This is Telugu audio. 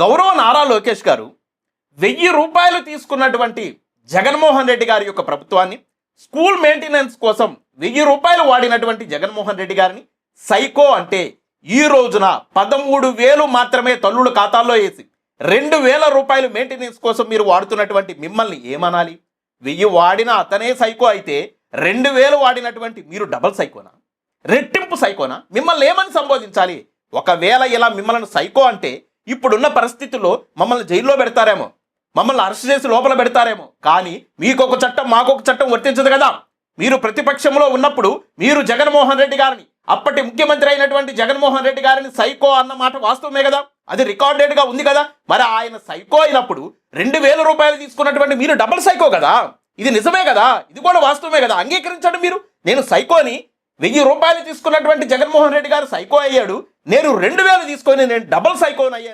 గౌరవ నారా లోకేష్ గారు 1000 రూపాయలు తీసుకున్నటువంటి జగన్మోహన్ రెడ్డి గారి యొక్క ప్రభుత్వాన్ని, స్కూల్ మెయింటెనెన్స్ కోసం 1000 రూపాయలు వాడినటువంటి జగన్మోహన్ రెడ్డి గారిని సైకో అంటే, ఈ రోజున 13,000 మాత్రమే తల్లుల ఖాతాల్లో వేసి 2,000 రూపాయలు మెయింటెనెన్స్ కోసం మీరు వాడుతున్నటువంటి మిమ్మల్ని ఏమనాలి? 1000 వాడిన అతనే సైకో అయితే 2,000 వాడినటువంటి మీరు డబల్ సైకోనా, రెట్టింపు సైకోనా? మిమ్మల్ని ఏమని సంబోధించాలి? ఒకవేళ ఇలా మిమ్మల్ని సైకో అంటే ఇప్పుడున్న పరిస్థితుల్లో మమ్మల్ని జైల్లో పెడతారేమో, మమ్మల్ని అరెస్ట్ చేసి లోపల పెడతారేమో. కానీ మీకొక చట్టం మాకొక చట్టం వర్తించదు కదా. మీరు ప్రతిపక్షంలో ఉన్నప్పుడు మీరు జగన్మోహన్ రెడ్డి గారిని, అప్పటి ముఖ్యమంత్రి అయినటువంటి జగన్మోహన్ రెడ్డి గారిని సైకో అన్న మాట వాస్తవమే కదా, అది రికార్డెడ్గా ఉంది కదా. మరి ఆయన సైకో అయినప్పుడు 2,000 రూపాయలు తీసుకున్నటువంటి మీరు డబుల్ సైకో కదా. ఇది నిజమే కదా, ఇది కూడా వాస్తవమే కదా. అంగీకరించండి మీరు. నేను సైకోని, 1000 రూపాయలు తీసుకున్నటువంటి జగన్మోహన్ రెడ్డి గారు సైకో అయ్యాడు, నేను 2,000 తీసుకొని నేను డబుల్ సైకోని అయ్యాను.